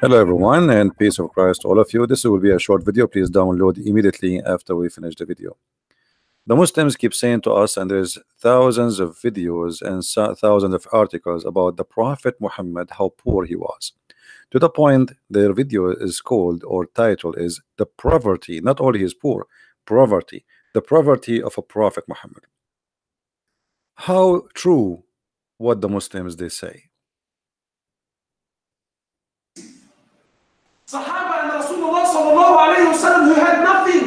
Hello everyone, and peace of Christ to all of you. This will be a short video. Please download immediately after we finish the video. The Muslims keep saying to us, and there's thousands of videos and thousands of articles about the Prophet Muhammad, how poor he was, to the point their video is called, or title is, the poverty, not only his poor, poverty, the poverty of a Prophet Muhammad. How true what the Muslims they say? Sahaba and Rasulullah sallallahu alayhi wasallam who had nothing.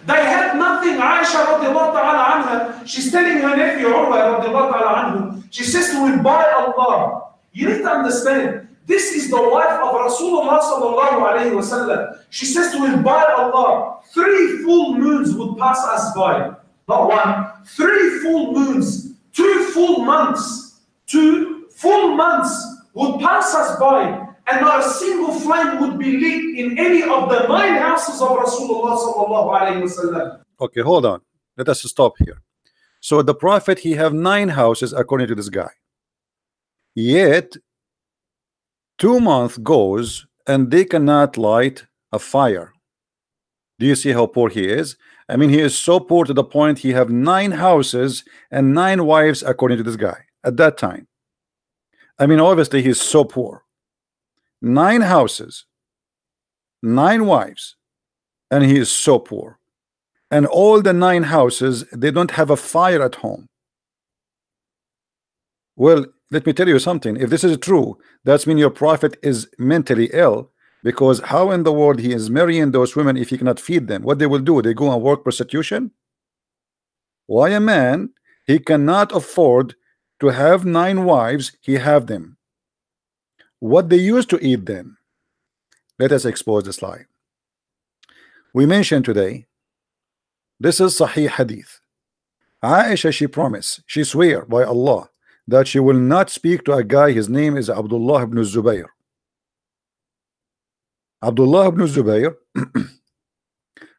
They had nothing. Aisha radiallahu ta'ala anha, she's telling her nephew Urwa radiallahu ta'ala anhu, she says to him, by Allah. You need to understand, this is the wife of Rasulullah sallallahu alayhi wasallam. She says to him, by Allah, 3 full moons would pass us by. Not one, 3 full moons, 2 full months, 2 full months would pass us by. And not a single flame would be lit in any of the 9 houses of Rasulullah sallallahu alayhi wasallam. Okay, hold on. Let us stop here. So the Prophet, he have 9 houses according to this guy. Yet 2 months goes and they cannot light a fire. Do you see how poor he is? I mean, he is so poor to the point he have 9 houses and 9 wives according to this guy at that time. I mean, obviously he's so poor. 9 houses, 9 wives, and he is so poor. And all the 9 houses, they don't have a fire at home. Well, let me tell you something. If this is true, that's mean your prophet is mentally ill, because how in the world he is marrying those women if he cannot feed them? What they will do? They go and work prostitution? Why a man, he cannot afford to have 9 wives, he have them. What they used to eat then? Let us expose this lie. We mentioned today, this is Sahih Hadith. Aisha, she promised, she swear by Allah that she will not speak to a guy, his name is Abdullah ibn Zubayr. Abdullah ibn Zubayr,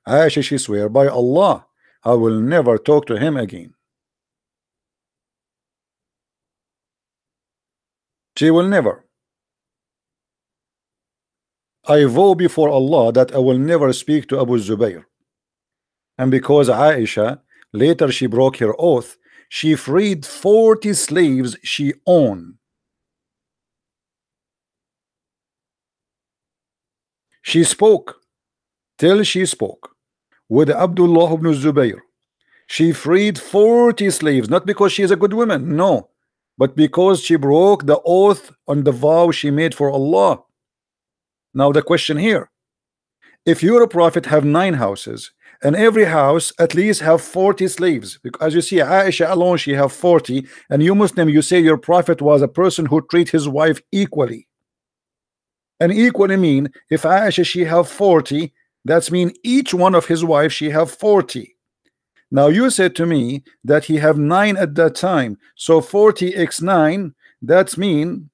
Aisha, she swear by Allah, I will never talk to him again. She will never. I vow before Allah that I will never speak to Abu Zubayr. And because Aisha later she broke her oath, she freed 40 slaves she owned. She spoke till she spoke with Abdullah ibn Zubayr. She freed 40 slaves, not because she is a good woman, no, but because she broke the oath on the vow she made for Allah. Now the question here, if you're a prophet have 9 houses and every house at least have 40 slaves, because as you see Aisha alone she have 40, and you Muslim you say your prophet was a person who treat his wife equally, and equally mean if Aisha she have 40, that's mean each one of his wives she have 40. Now you said to me that he have 9 at that time, so 40 x 9, that's mean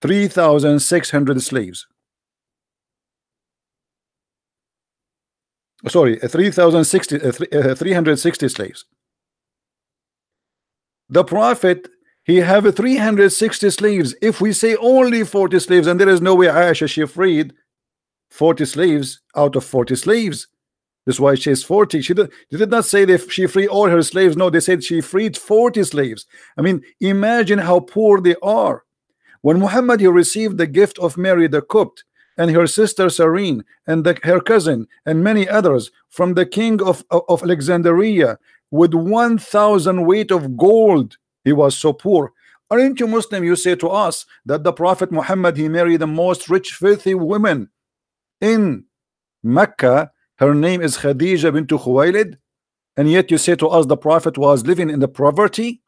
3,600 slaves. Sorry, 360 slaves. The prophet, he have 360 slaves. If we say only 40 slaves, and there is no way Aisha she freed 40 slaves out of 40 slaves. That's why she is 40. She did not say that she freed all her slaves. No, they said she freed 40 slaves. I mean, imagine how poor they are. When Muhammad he received the gift of Mary the Copt, and her sister Serene, and her cousin, and many others from the king of Alexandria with 1,000 weight of gold. He was so poor. Aren't you Muslim? You say to us that the Prophet Muhammad he married the most rich, filthy women in Mecca. Her name is Khadija bint Khuwaylid, and yet you say to us the Prophet was living in the poverty.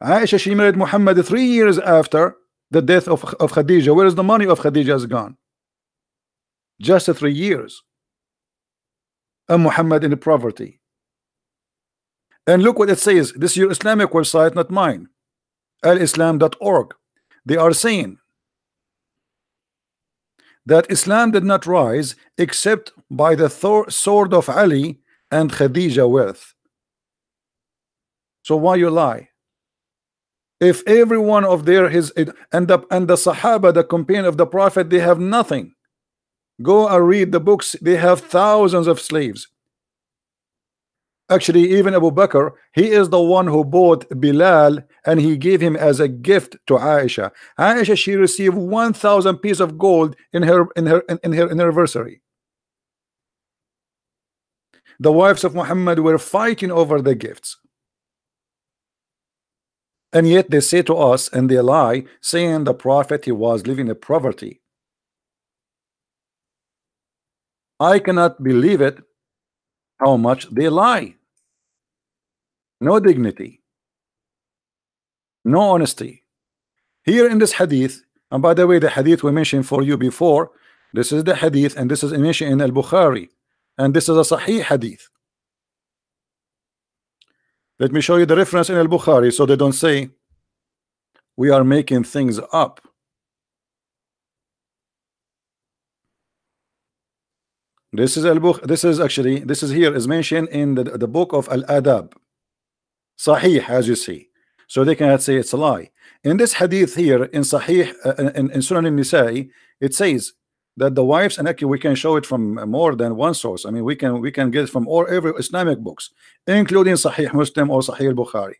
Aisha she married Muhammad 3 years after the death of Khadija. Where is the money of Khadija has gone? Just 3 years. And Muhammad in the poverty. And look what it says. This is your Islamic website, not mine. alislam.org. They are saying that Islam did not rise except by the sword of Ali and Khadija wealth. So why you lie? If every one of their and the Sahaba, the companion of the Prophet, they have nothing. Go and read the books. They have thousands of slaves. Actually, even Abu Bakr, he is the one who bought Bilal and he gave him as a gift to Aisha. Aisha, she received 1,000 pieces of gold in her anniversary. The wives of Muhammad were fighting over the gifts. And yet they say to us, and they lie, saying the Prophet, he was living in poverty. I cannot believe it, how much they lie. No dignity, no honesty. Here in this hadith, and by the way, the hadith we mentioned for you before, this is the hadith, and this is mentioned in Al-Bukhari, and this is a Sahih hadith. Let me show you the reference in Al-Bukhari so they don't say we are making things up. This is here is mentioned in the book of Al-Adab. Sahih, as you see. So they cannot say it's a lie. In this hadith here in Sahih, in Sunan al-Nisa'i, it says that the wives, and actually we can show it from more than one source. I mean, we can get it from every Islamic books, including Sahih Muslim or Sahih al-Bukhari.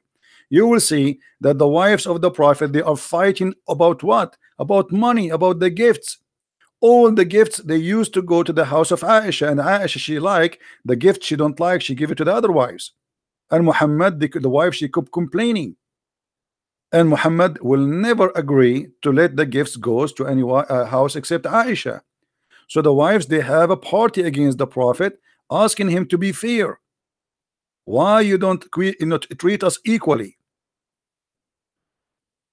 You will see that the wives of the Prophet, they are fighting about what? About money, about the gifts. All the gifts, they used to go to the house of Aisha, and Aisha, she like the gift she don't like, she give it to the other wives. And Muhammad, the wife, she kept complaining. And Muhammad will never agree to let the gifts go to any house except Aisha. So the wives, they have a party against the Prophet, asking him to be fair. Why you don't treat us equally?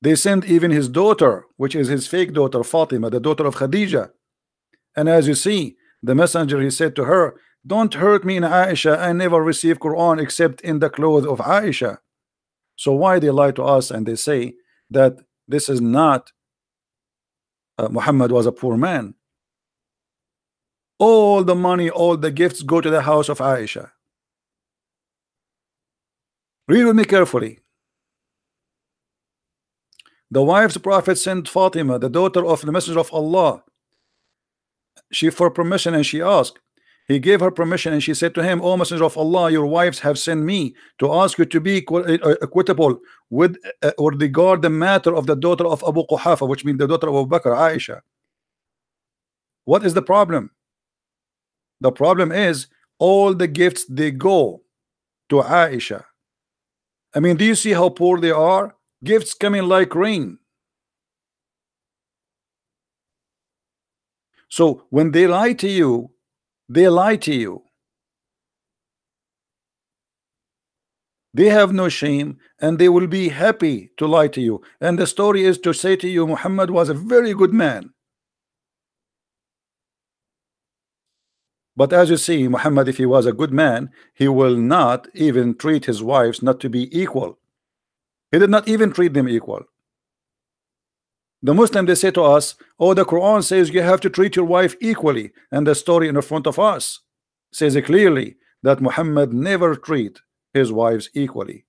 They sent even his daughter, which is his fake daughter Fatima, the daughter of Khadija. And as you see, the messenger, he said to her, don't hurt me in Aisha, I never receive Quran except in the clothes of Aisha. So why they lie to us and they say that this is not Muhammad was a poor man? All the money, all the gifts go to the house of Aisha. Read with me carefully. The wife's Prophet sent Fatima, the daughter of the Messenger of Allah. She for permission and she asked. He gave her permission and she said to him, O Messenger of Allah, your wives have sent me to ask you to be equitable with or regard the matter of the daughter of Abu Quhafa, which means the daughter of Abu Bakr, Aisha. What is the problem? The problem is all the gifts, they go to Aisha. I mean, do you see how poor they are? Gifts coming like rain. So when they lie to you, they lie to you. They have no shame and they will be happy to lie to you. And the story is to say to you, Muhammad was a very good man. But as you see, Muhammad, if he was a good man, he will not even treat his wives not to be equal. He did not even treat them equal. The Muslim, they say to us, oh, the Quran says you have to treat your wife equally, and the story in front of us says it clearly that Muhammad never treat his wives equally,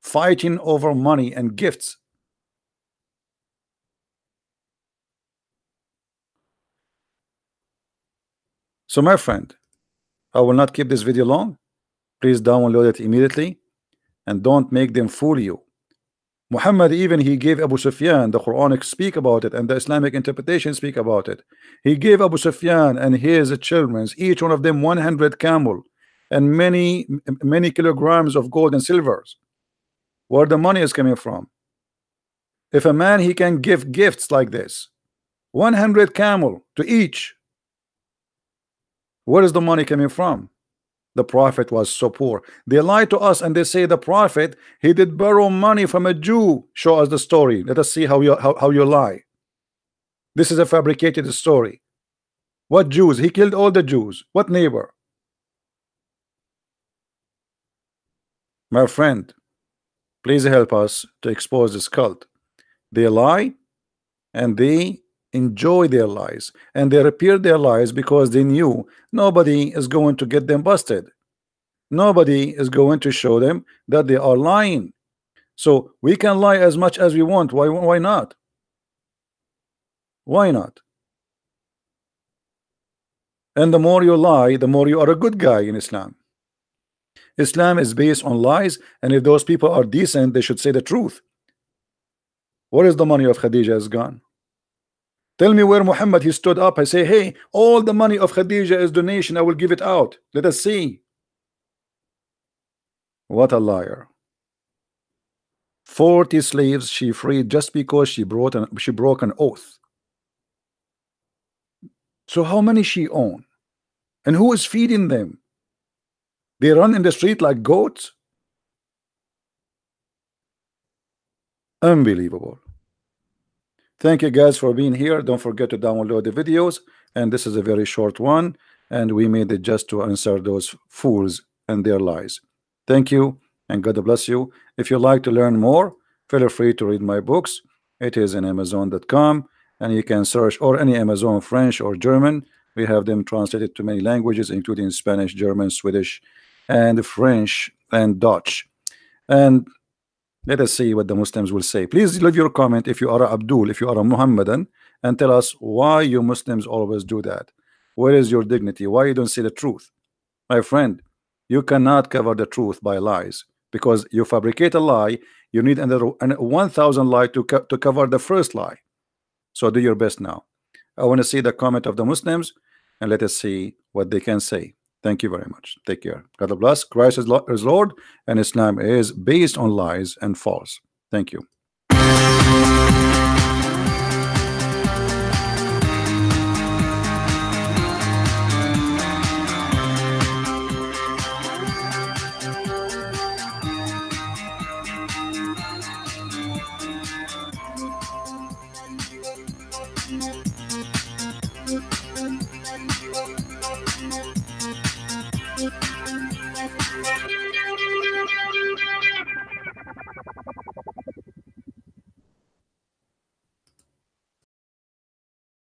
fighting over money and gifts. So my friend, I will not keep this video long. Please download it immediately and don't make them fool you. Muhammad, even he gave Abu Sufyan, the Quranic speak about it and the Islamic interpretation speak about it. He gave Abu Sufyan and his children, each one of them 100 camel and many kilograms of gold and silvers. Where the money is coming from? If a man, he can give gifts like this, 100 camel to each, where is the money coming from? The Prophet was so poor. They lie to us and they say the Prophet, he did borrow money from a Jew. Show us the story. Let us see how you lie. This is a fabricated story. What Jews? He killed all the Jews. What neighbor? My friend, please help us to expose this cult. They lie and they enjoy their lies, and they repeat their lies because they knew nobody is going to get them busted. Nobody is going to show them that they are lying. So we can lie as much as we want. Why not? Why not? And the more you lie, the more you are a good guy in Islam. Islam is based on lies, and if those people are decent, they should say the truth. Where is the money of Khadija has gone? Tell me where Muhammad, he stood up. I say, hey, all the money of Khadija is donation. I will give it out. Let us see. What a liar. 40 slaves she freed just because she broke an oath. So how many she own? And who is feeding them? They run in the street like goats? Unbelievable. Thank you guys for being here. Don't forget to download the videos, and this is a very short one, and we made it just to answer those fools and their lies. Thank you, and God bless you. If you like to learn more, feel free to read my books. It is in Amazon.com, and you can search, or any Amazon French or German. We have them translated to many languages, including Spanish, German, Swedish, and French, and Dutch. And let us see what the Muslims will say. Please leave your comment if you are a Abdul, if you are a Muhammadan, and tell us why you Muslims always do that. Where is your dignity? Why you don't say the truth? My friend, you cannot cover the truth by lies, because you fabricate a lie, you need another 1,000 lies to cover the first lie. So do your best now. I want to see the comment of the Muslims, and let us see what they can say. Thank you very much. Take care. God bless. Christ is Lord, and Islam is based on lies and false. Thank you.